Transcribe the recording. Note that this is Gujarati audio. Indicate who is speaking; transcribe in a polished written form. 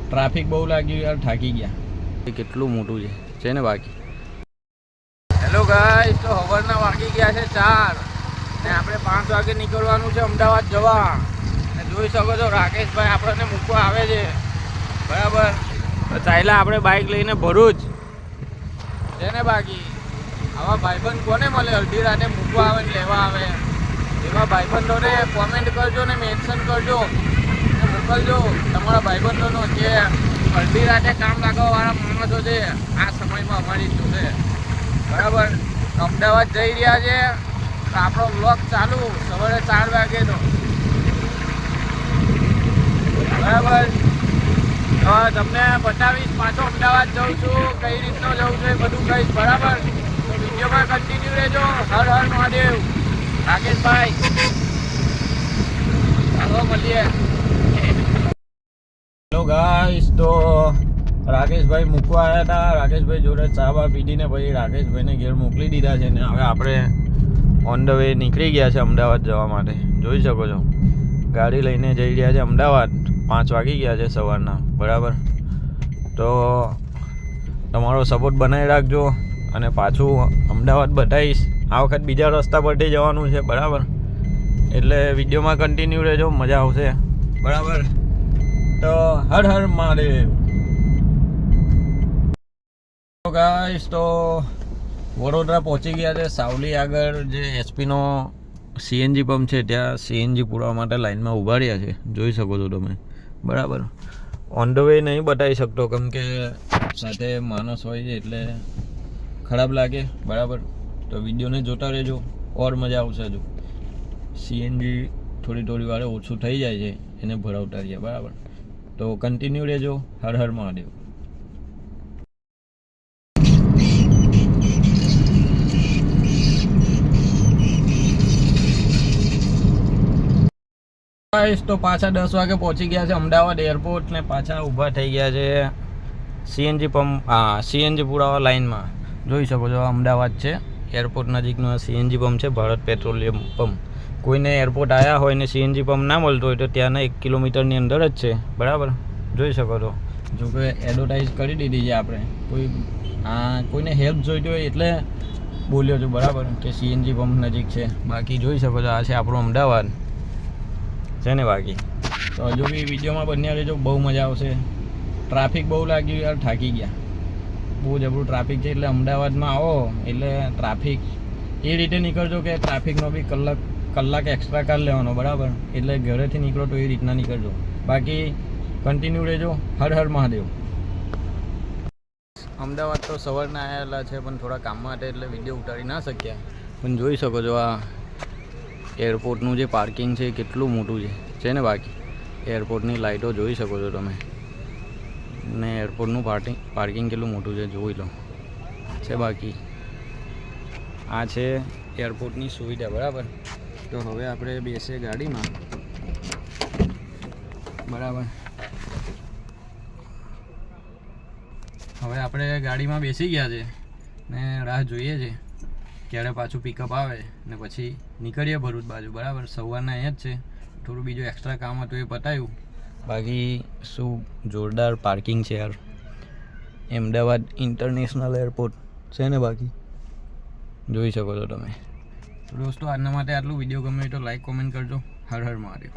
Speaker 1: ટ્રાફિક બહુ લાગ્યું યાર, થાકી ગયા. કેટલું મોટું છે ને બાકી. હેલો ગાઈસ, તો સવારના વાગી ગયા છે 4 ને આપણે 5 વાગે નીકળવાનું છે અમદાવાદ જવા. ને જોઈ શકો છો રાકેશભાઈ આપણને મૂકવા આવે છે, બરાબર. તો ચાલ્યા આપણે બાઇક લઈને ભરૂચ છે ને બાકી. આવા ભાઈબંધ કોને મળે અડધી રાતે મૂકવા આવે ને લેવા આવે? એવા ભાઈબંધોને કોમેન્ટ કરજો ને મેન્શન કરજો ને મોકલજો તમારા ભાઈબંધોનો જે અડધી રાતે કામ લાગવાવાળા માણસો છે. આ સમયમાં અમારી શું છે, બરાબર. અમદાવાદ જઈ રહ્યા છે તો આપણો બ્લોગ ચાલુ સવારે 4 વાગેનો, બરાબર. તમને બતાવીશ પાછો અમદાવાદ જાઉં છું, કઈ રીતનો જવું છું એ બધું કહીશ, બરાબર. તો વિડીયોમાં કન્ટિન્યુ રહેજો. હર હર મહાદેવ. રાકેશભાઈ ચાલો મળીએ. હેલો ગાઈસ, તો રાકેશભાઈ મૂકવા આવ્યા હતા. રાકેશભાઈ જોડે ચા બા પીધીને પછી રાકેશભાઈને ઘેર મોકલી દીધા છે ને હવે આપણે ઓન ધ વે નીકળી ગયા છે અમદાવાદ જવા માટે. જોઈ શકો છો ગાડી લઈને જઈ રહ્યા છે અમદાવાદ. 5 વાગી ગયા છે સવારના, બરાબર. તો તમારો સપોર્ટ બનાવી રાખજો અને પાછું અમદાવાદ બતાવીશ. આ વખત બીજા રસ્તા પરથી જવાનું છે, બરાબર. એટલે વિડીયોમાં કન્ટિન્યુ રહેજો, મજા આવશે, બરાબર. તો હર હર મહાદેવ. ગાઈસ, તો વડોદરા પહોંચી ગયા છે. સાવલી આગળ જે એચપીનો સીએનજી પંપ છે ત્યાં સીએનજી પૂરવા માટે લાઈનમાં ઊભા રહ્યા છે, જોઈ શકો છો તમે, બરાબર. ઓન ધ વે નહીં બતાવી શકતો કેમ કે સાથે માણસ હોય છે એટલે ખરાબ લાગે, બરાબર. તો વિડીયોને જોતા રહેજો, ઓર મજા આવશે. જો સીએનજી થોડી વારે ઓછું થઈ જાય છે એને ભરાવતા રહીએ, બરાબર. તો કન્ટિન્યુ રહેજો. હર હર મહાદેવ. તો પાછા 10 વાગે પહોંચી ગયા છે અમદાવાદ એરપોર્ટ ને પાછા ઊભા થઈ ગયા છે સીએનજી પંપ, સીએનજી પુરાવા લાઇનમાં. જોઈ શકો છો અમદાવાદ છે, એરપોર્ટ નજીકનો સીએનજી પંપ છે, ભારત પેટ્રોલિયમ પંપ. કોઈને એરપોર્ટ આવ્યા હોય ને સીએનજી પંપ ના મળતો હોય તો ત્યાંના 1 કિલોમીટરની અંદર જ છે, બરાબર. જોઈ શકો છો. જો કે એડવર્ટાઇઝ કરી દીધી છે આપણે. કોઈને હેલ્પ જોઈતી હોય એટલે બોલ્યો છું, બરાબર, કે સીએનજી પંપ નજીક છે. બાકી જોઈ શકો છો આ છે આપણું અમદાવાદ છે ને બાકી. તો હજુ બી વિડીયોમાં બન્યા રહેજો, બહુ મજા આવશે. ટ્રાફિક બહુ લાગ્યું યાર, થાકી ગયા. બહુ જબરું ટ્રાફિક છે એટલે અમદાવાદમાં આવો એટલે ટ્રાફિક એ રીતે નીકળજો કે ટ્રાફિકનો બી કલાક એક્સ્ટ્રા કાઢ લેવાનો, બરાબર. એટલે ઘરેથી નીકળો તો એ રીતના નીકળજો. બાકી કન્ટિન્યુ રહેજો. હર હર મહાદેવ. અમદાવાદ તો સવારના આવેલા છે પણ થોડા કામ માટે એટલે વિડીયો ઉતારી ના શક્યા. પણ જોઈ શકો છો આ એરપોર્ટનું જે પાર્કિંગ છે કેટલું મોટું છે ને બાકી. એરપોર્ટની લાઇટો જોઈ શકો છો તમે ને એરપોર્ટનું પાર્કિંગ કેટલું મોટું છે જોઈ લો છે બાકી. આ છે એરપોર્ટની સુવિધા, બરાબર. તો હવે આપણે બેસીએ ગાડીમાં, બરાબર. હવે આપણે ગાડીમાં બેસી ગયા છે ને રાહ જોઈએ છે ક્યારે પાછું પિકઅપ આવે ને પછી નીકળીએ ભરૂચ બાજુ, બરાબર. સવારના અહીંયા જ છે, થોડું બીજું એક્સ્ટ્રા કામ હતું એ પતાવ્યું. બાકી શું જોરદાર પાર્કિંગ છે યાર. અમદાવાદ ઇન્ટરનેશનલ એરપોર્ટ છે ને બાકી. જોઈ શકો છો તમે. દોસ્તો આજના માટે આટલું. વિડીયો ગમે તો લાઈક કોમેન્ટ કરજો. હર હર મહાદેવ.